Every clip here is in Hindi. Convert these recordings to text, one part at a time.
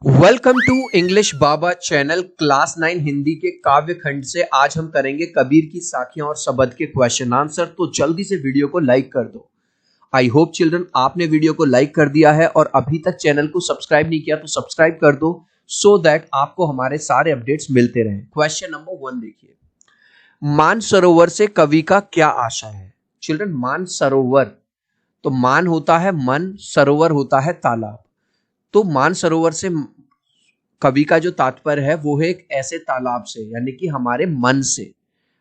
Welcome to English Baba channel class 9 Hindi के काव्य खंड से आज हम करेंगे कबीर की साखियां और शबद के क्वेश्चन आंसर। तो जल्दी से वीडियो को लाइक कर दो। आई होप चिल्ड्रन आपने वीडियो को लाइक कर दिया है और अभी तक चैनल को सब्सक्राइब नहीं किया तो सब्सक्राइब कर दो सो दैट आपको हमारे सारे अपडेट्स मिलते रहें। क्वेश्चन नंबर 1 देखिए, मान सरोवर से कवि का क्या आशय है। चिल्ड्रन, मान सरोवर, तो मान होता है मन, सरोवर होता है तालाब। तो मान सरोवर से कवि का जो तात्पर्य है वो है एक ऐसे तालाब से, यानी कि हमारे मन से।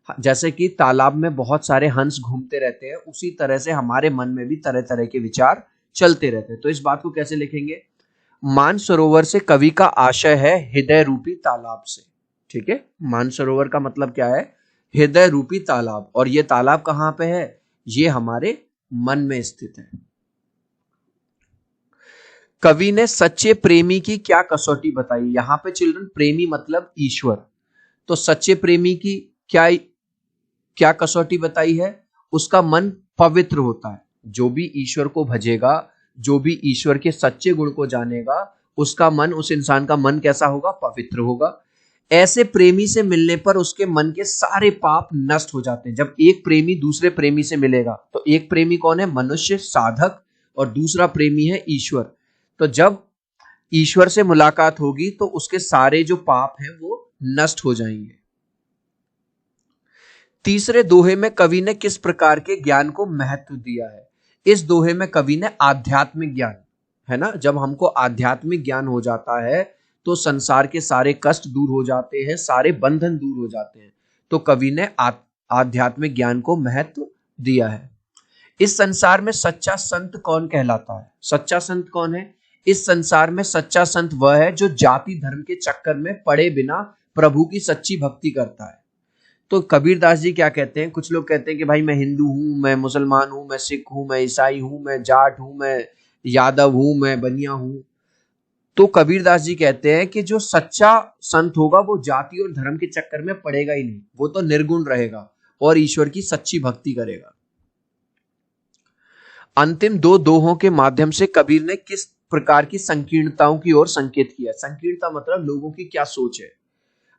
जैसे कि तालाब में बहुत सारे हंस घूमते रहते हैं, उसी तरह से हमारे मन में भी तरह तरह के विचार चलते रहते हैं। तो इस बात को कैसे लिखेंगे? मान सरोवर से कवि का आशय है हृदय रूपी तालाब से। ठीक है, मान सरोवर का मतलब क्या है? हृदय रूपी तालाब। और ये तालाब कहाँ पे है? ये हमारे मन में स्थित है। कवि ने सच्चे प्रेमी की क्या कसौटी बताई। यहां पे चिल्ड्रन प्रेमी मतलब ईश्वर, तो सच्चे प्रेमी की क्या क्या कसौटी बताई है? उसका मन पवित्र होता है। जो भी ईश्वर को भजेगा, जो भी ईश्वर के सच्चे गुण को जानेगा, उसका मन, उस इंसान का मन कैसा होगा? पवित्र होगा। ऐसे प्रेमी से मिलने पर उसके मन के सारे पाप नष्ट हो जाते हैं। जब एक प्रेमी दूसरे प्रेमी से मिलेगा, तो एक प्रेमी कौन है? मनुष्य, साधक, और दूसरा प्रेमी है ईश्वर। तो जब ईश्वर से मुलाकात होगी तो उसके सारे जो पाप हैं वो नष्ट हो जाएंगे। तीसरे दोहे में कवि ने किस प्रकार के ज्ञान को महत्व दिया है? इस दोहे में कवि ने आध्यात्मिक ज्ञान, है ना, जब हमको आध्यात्मिक ज्ञान हो जाता है तो संसार के सारे कष्ट दूर हो जाते हैं, सारे बंधन दूर हो जाते हैं। तो कवि ने आध्यात्मिक ज्ञान को महत्व दिया है। इस संसार में सच्चा संत कौन कहलाता है? सच्चा संत कौन है? इस संसार में सच्चा संत वह है जो जाति धर्म के चक्कर में पड़े बिना प्रभु की सच्ची भक्ति करता है। तो कबीरदास जी क्या कहते हैं? कुछ लोग कहते हैं कि भाई मैं हिंदू हूं, मैं मुसलमान हूं, मैं सिख हूं, मैं ईसाई हूं, मैं जाट हूं, मैं यादव हूं, मैं बनिया हूं। तो कबीरदास जी कहते हैं कि जो सच्चा संत होगा वो जाति और धर्म के चक्कर में पड़ेगा ही नहीं, वो तो निर्गुण रहेगा और ईश्वर की सच्ची भक्ति करेगा। अंतिम दो दोहों के माध्यम से कबीर ने किस प्रकार की संकीर्णताओं की ओर संकेत किया? संकीर्णता मतलब लोगों की क्या सोच है।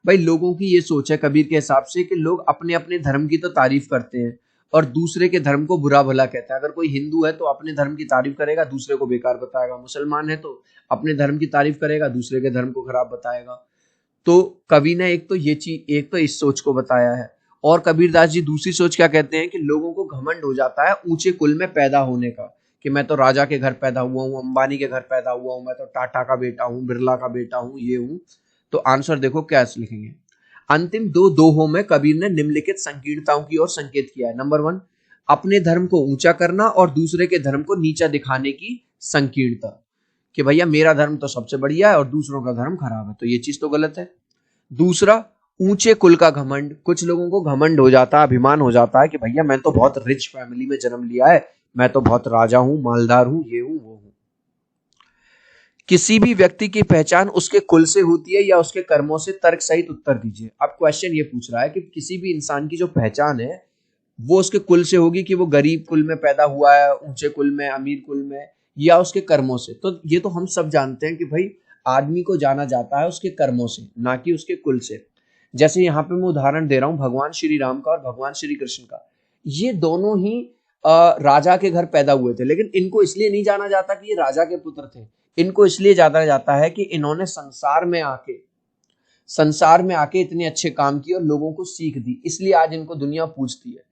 भाई लोगों की ये सोच है कबीर के हिसाब से कि लोग अपने अपने धर्म की तो तारीफ करते हैं और दूसरे के धर्म को बुरा भला कहता है। अगर कोई हिंदू है तो अपने धर्म की तारीफ करेगा, दूसरे को बेकार बताएगा। मुसलमान है तो अपने धर्म की तारीफ करेगा, दूसरे के धर्म को खराब बताएगा। तो कवि ने एक तो ये चीज, एक तो इस सोच को बताया है। और कबीरदास जी दूसरी सोच क्या कहते हैं कि लोगों को घमंड हो जाता है ऊंचे कुल में पैदा होने का, कि मैं तो राजा के घर पैदा हुआ हूँ, अंबानी के घर पैदा हुआ हूँ, मैं तो टाटा का बेटा हूँ, बिरला का बेटा हूँ, ये हूँ। तो आंसर देखो क्या लिखेंगे। अंतिम दो दोहों में कबीर ने निम्नलिखित संकीर्णताओं की ओर संकेत किया है। नंबर 1, अपने धर्म को ऊंचा करना और दूसरे के धर्म को नीचा दिखाने की संकीर्णता, कि भैया मेरा धर्म तो सबसे बढ़िया है और दूसरों का धर्म खराब है, तो ये चीज तो गलत है। दूसरा, ऊंचे कुल का घमंड। कुछ लोगों को घमंड हो जाता है, अभिमान हो जाता है कि भैया मैं तो बहुत रिच फैमिली में जन्म लिया है, मैं तो बहुत राजा हूं, मालदार हूं, ये हूं, वो हूं। किसी भी व्यक्ति की पहचान उसके कुल से होती है या उसके कर्मों से? तर्क सहित उत्तर दीजिए। अब क्वेश्चन ये पूछ रहा है कि किसी भी इंसान की जो पहचान है वो उसके कुल से होगी, कि वो गरीब कुल में पैदा हुआ है, ऊंचे कुल में, अमीर कुल में, या उसके कर्मों से। तो ये तो हम सब जानते हैं कि भाई आदमी को जाना जाता है उसके कर्मों से, ना कि उसके कुल से। जैसे यहाँ पे मैं उदाहरण दे रहा हूं भगवान श्री राम का और भगवान श्री कृष्ण का। ये दोनों ही राजा के घर पैदा हुए थे, लेकिन इनको इसलिए नहीं जाना जाता कि ये राजा के पुत्र थे। इनको इसलिए जाना जाता है कि इन्होंने संसार में आके इतने अच्छे काम किए और लोगों को सीख दी, इसलिए आज इनको दुनिया पूजती है।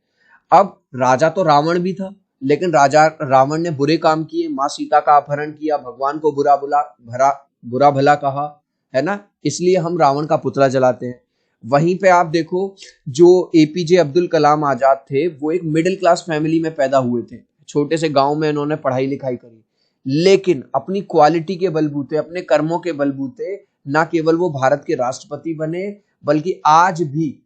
अब राजा तो रावण भी था, लेकिन राजा रावण ने बुरे काम किए, माँ सीता का अपहरण किया, भगवान को बुरा भला कहा, है ना, इसलिए हम रावण का पुतला जलाते हैं। वहीं पे आप देखो, जो एपीजे अब्दुल कलाम आजाद थे वो एक मिडिल क्लास फैमिली में पैदा हुए थे, छोटे से गांव में इन्होंने पढ़ाई लिखाई करी, लेकिन अपनी क्वालिटी के बलबूते, अपने कर्मों के बलबूते ना केवल वो भारत के राष्ट्रपति बने, बल्कि आज भी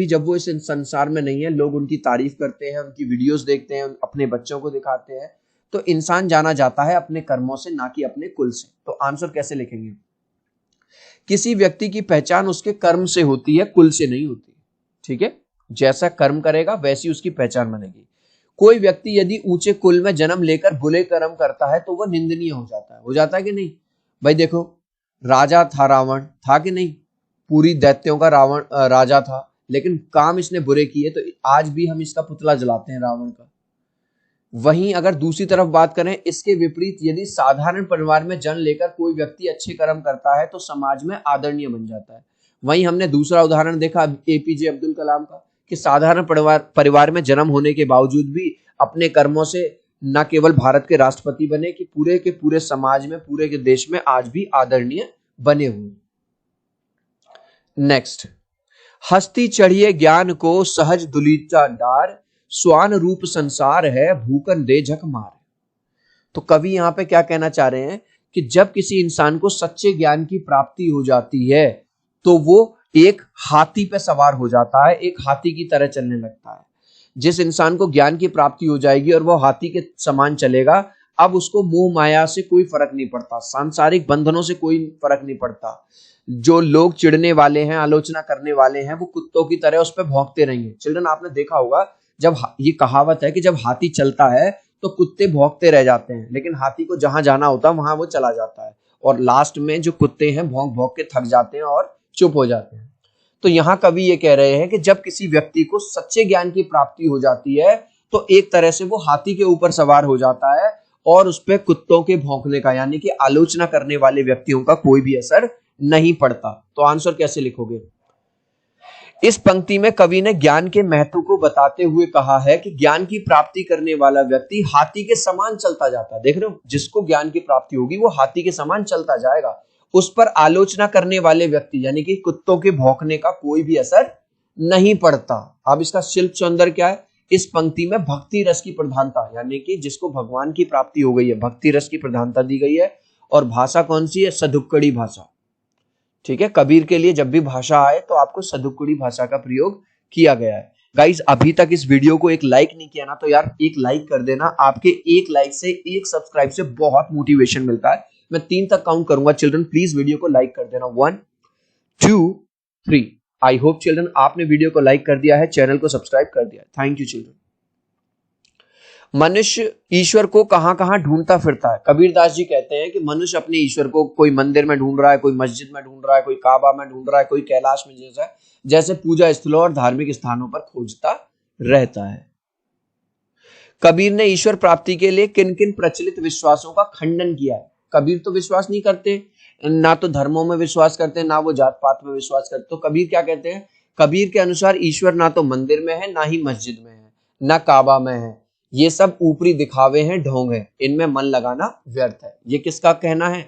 जब वो इस संसार में नहीं है, लोग उनकी तारीफ करते हैं, उनकी वीडियोस देखते हैं, अपने बच्चों को दिखाते हैं। तो इंसान जाना जाता है अपने कर्मों से, ना कि अपने कुल से। तो आंसर कैसे लिखेंगे? किसी व्यक्ति की पहचान उसके कर्म से होती है, कुल से नहीं होती। ठीक है, जैसा कर्म करेगा वैसी उसकी पहचान बनेगी। कोई व्यक्ति यदि ऊंचे कुल में जन्म लेकर बुरे कर्म करता है तो वह निंदनीय हो जाता है कि नहीं? भाई देखो, राजा था रावण, था कि नहीं? पूरी दैत्यों का रावण राजा था, लेकिन काम इसने बुरे किए, तो आज भी हम इसका पुतला जलाते हैं, रावण का। वहीं अगर दूसरी तरफ बात करें, इसके विपरीत यदि साधारण परिवार में जन्म लेकर कोई व्यक्ति अच्छे कर्म करता है तो समाज में आदरणीय बन जाता है। वहीं हमने दूसरा उदाहरण देखा एपीजे अब्दुल कलाम का, कि साधारण परिवार में जन्म होने के बावजूद भी अपने कर्मों से न केवल भारत के राष्ट्रपति बने, कि पूरे के पूरे समाज में, पूरे के देश में आज भी आदरणीय बने हुए। नेक्स्ट, हस्ती चढ़िए ज्ञान को सहज दुलीचा डार, स्वान रूप संसार है भूकन दे झक मार। तो कवि यहां पे क्या कहना चाह रहे हैं कि जब किसी इंसान को सच्चे ज्ञान की प्राप्ति हो जाती है तो वो एक हाथी पे सवार हो जाता है, एक हाथी की तरह चलने लगता है। जिस इंसान को ज्ञान की प्राप्ति हो जाएगी और वो हाथी के समान चलेगा, अब उसको मोह माया से कोई फर्क नहीं पड़ता, सांसारिक बंधनों से कोई फर्क नहीं पड़ता। जो लोग चिढ़ने वाले हैं, आलोचना करने वाले हैं, वो कुत्तों की तरह उस पर भौंकते रहेंगे। चिल्ड्रन, आपने देखा होगा, जब ये कहावत है कि जब हाथी चलता है तो कुत्ते भौंकते रह जाते हैं, लेकिन हाथी को जहां जाना होता है वहां वो चला जाता है, और लास्ट में जो कुत्ते हैं भौंक भौंक के थक जाते हैं और चुप हो जाते हैं। तो यहाँ कवि ये कह रहे हैं कि जब किसी व्यक्ति को सच्चे ज्ञान की प्राप्ति हो जाती है तो एक तरह से वो हाथी के ऊपर सवार हो जाता है और उस पर कुत्तों के भौंकने का, यानी कि आलोचना करने वाले व्यक्तियों का कोई भी असर नहीं पड़ता। तो आंसर कैसे लिखोगे? इस पंक्ति में कवि ने ज्ञान के महत्व को बताते हुए कहा है कि ज्ञान की प्राप्ति करने वाला व्यक्ति हाथी के समान चलता जाता है। देख रहे हो, जिसको ज्ञान की प्राप्ति होगी वो हाथी के समान चलता जाएगा, उस पर आलोचना करने वाले व्यक्ति यानी कि कुत्तों के भौंकने का कोई भी असर नहीं पड़ता। अब इसका शिल्प सौंदर्य क्या है? इस पंक्ति में भक्ति रस की प्रधानता, यानी कि जिसको भगवान की प्राप्ति हो गई है, भक्ति रस की प्रधानता दी गई है। और भाषा कौन सी है? सदुक्कड़ी भाषा। ठीक है, कबीर के लिए जब भी भाषा आए तो आपको सदुक्कड़ी भाषा का प्रयोग किया गया है। गाइज, अभी तक इस वीडियो को एक लाइक नहीं किया ना, तो यार एक लाइक कर देना। आपके एक लाइक से, एक सब्सक्राइब से बहुत मोटिवेशन मिलता है। मैं 3 तक काउंट करूंगा, चिल्ड्रन प्लीज वीडियो को लाइक कर देना। 1 2 3। आई होप चिल्ड्रन आपने वीडियो को लाइक कर दिया है, चैनल को सब्सक्राइब कर दिया है। Thank you children. मनुष्य ईश्वर को कहां कहां ढूंढता फिरता है? कबीरदास जी कहते हैं कि मनुष्य अपने ईश्वर को कोई मंदिर में ढूंढ रहा है, कोई मस्जिद में ढूंढ रहा है, कोई काबा में ढूंढ रहा है, कोई कैलाश में, जैसे पूजा स्थलों और धार्मिक स्थानों पर खोजता रहता है। कबीर ने ईश्वर प्राप्ति के लिए किन किन प्रचलित विश्वासों का खंडन किया है? कबीर तो विश्वास नहीं करते, ना तो धर्मों में विश्वास करते, ना वो जात पात में विश्वास करते। तो कबीर क्या कहते हैं? कबीर के अनुसार ईश्वर ना तो मंदिर में है, ना ही मस्जिद में है, ना काबा में है। ये सब ऊपरी दिखावे हैं, ढोंग है, इनमें मन लगाना व्यर्थ है। ये किसका कहना है?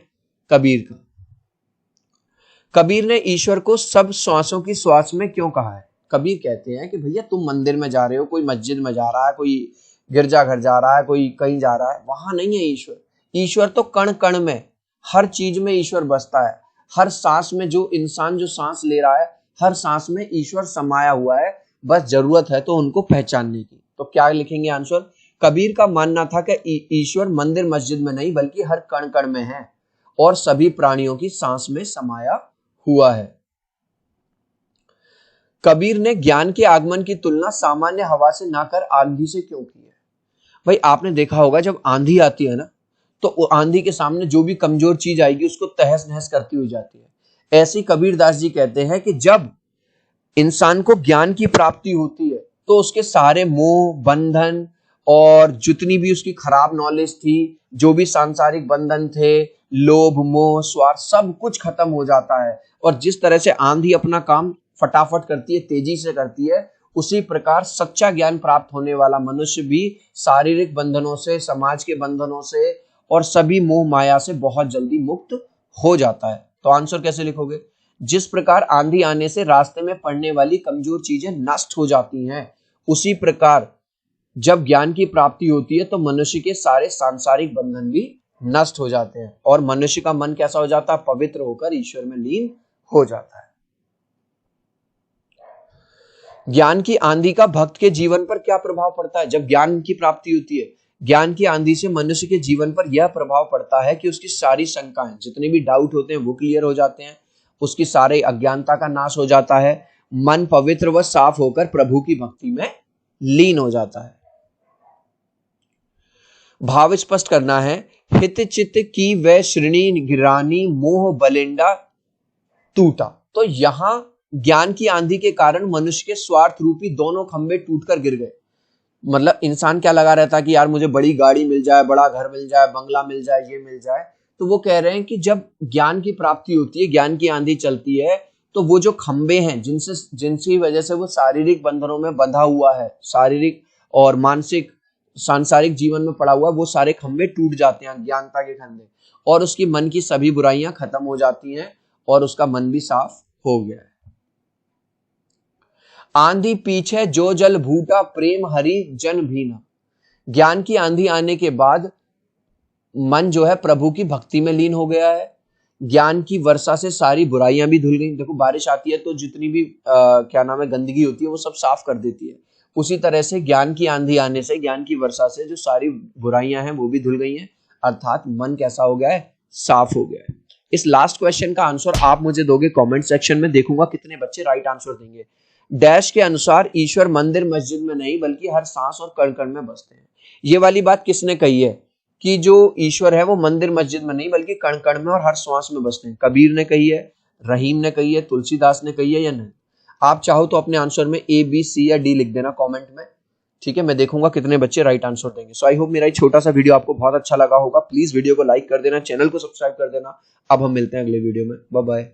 कबीर का। कबीर ने ईश्वर को सब श्वासों की श्वास में क्यों कहा है? कबीर कहते हैं कि भैया तुम मंदिर में जा रहे हो, कोई मस्जिद में जा रहा है, कोई गिरजाघर जा रहा है, कोई कहीं जा रहा है, वहां नहीं है ईश्वर। ईश्वर तो कण कण में, हर चीज में ईश्वर बसता है। हर सांस में जो इंसान जो सांस ले रहा है, हर सांस में ईश्वर समाया हुआ है। बस जरूरत है तो उनको पहचानने की। तो क्या लिखेंगे आंसर? कबीर का मानना था कि ईश्वर मंदिर मस्जिद में नहीं बल्कि हर कण कण में है और सभी प्राणियों की सांस में समाया हुआ है। कबीर ने ज्ञान के आगमन की तुलना सामान्य हवा से ना कर आंधी से क्यों की है? भाई आपने देखा होगा जब आंधी आती है ना, तो आंधी के सामने जो भी कमजोर चीज आएगी उसको तहस नहस करती हुई जाती है। ऐसे कबीरदास जी कहते हैं कि जब इंसान को ज्ञान की प्राप्ति होती है तो उसके सारे मोह बंधन और जितनी भी उसकी खराब नॉलेज थी, जो भी सांसारिक बंधन थे, लोभ मोह स्वार्थ, सब कुछ खत्म हो जाता है। और जिस तरह से आंधी अपना काम फटाफट करती है, तेजी से करती है, उसी प्रकार सच्चा ज्ञान प्राप्त होने वाला मनुष्य भी शारीरिक बंधनों से, समाज के बंधनों से और सभी मोह माया से बहुत जल्दी मुक्त हो जाता है। तो आंसर कैसे लिखोगे? जिस प्रकार आंधी आने से रास्ते में पड़ने वाली कमजोर चीजें नष्ट हो जाती हैं, उसी प्रकार जब ज्ञान की प्राप्ति होती है तो मनुष्य के सारे सांसारिक बंधन भी नष्ट हो जाते हैं और मनुष्य का मन कैसा हो जाता है? पवित्र होकर ईश्वर में लीन हो जाता है। ज्ञान की आंधी का भक्त के जीवन पर क्या प्रभाव पड़ता है? जब ज्ञान की प्राप्ति होती है, ज्ञान की आंधी से मनुष्य के जीवन पर यह प्रभाव पड़ता है कि उसकी सारी शंकाएं, जितने भी डाउट होते हैं वो क्लियर हो जाते हैं, उसकी सारे अज्ञानता का नाश हो जाता है, मन पवित्र व साफ होकर प्रभु की भक्ति में लीन हो जाता है। भाव स्पष्ट करना है हित चित की वह श्रेणी गिरानी मोह बलिंडा टूटा। तो यहां ज्ञान की आंधी के कारण मनुष्य के स्वार्थ रूपी दोनों खंभे टूटकर गिर गए। मतलब इंसान क्या लगा रहता कि यार मुझे बड़ी गाड़ी मिल जाए, बड़ा घर मिल जाए, बंगला मिल जाए, ये मिल जाए। तो वो कह रहे हैं कि जब ज्ञान की प्राप्ति होती है, ज्ञान की आंधी चलती है, तो वो जो खंबे हैं जिनकी वजह से वो शारीरिक बंधनों में बंधा हुआ है, शारीरिक और मानसिक सांसारिक जीवन में पड़ा हुआ है, वो सारे खंबे टूट जाते हैं, ज्ञानता के खंबे, और उसकी मन की सभी बुराइयां खत्म हो जाती हैं और उसका मन भी साफ हो गया है। आंधी पीछे जो जल भूटा प्रेम हरि जन भीना। ज्ञान की आंधी आने के बाद मन जो है प्रभु की भक्ति में लीन हो गया है। ज्ञान की वर्षा से सारी बुराइयां भी धुल गई। देखो बारिश आती है तो जितनी भी क्या नाम है गंदगी होती है वो सब साफ कर देती है। उसी तरह से ज्ञान की आंधी आने से, ज्ञान की वर्षा से जो सारी बुराइयां हैं वो भी धुल गई हैं, अर्थात मन कैसा हो गया है, साफ हो गया है। इस लास्ट क्वेश्चन का आंसर आप मुझे दोगे कमेंट सेक्शन में, देखूंगा कितने बच्चे राइट आंसर देंगे। डैश के अनुसार ईश्वर मंदिर मस्जिद में नहीं बल्कि हर सांस और कण कण में बसते हैं। ये वाली बात किसने कही है कि जो ईश्वर है वो मंदिर मस्जिद में नहीं बल्कि कण कण में और हर श्वास में बसते हैं? कबीर ने कही है, रहीम ने कही है, तुलसीदास ने कही है या नहीं? आप चाहो तो अपने आंसर में ए बी सी या डी लिख देना कमेंट में, ठीक है। मैं देखूंगा कितने बच्चे राइट आंसर देंगे। सो आई होप मेरा छोटा सा वीडियो आपको बहुत अच्छा लगा होगा। प्लीज वीडियो को लाइक कर देना, चैनल को सब्सक्राइब कर देना। अब हम मिलते हैं अगले वीडियो में। Bye bye.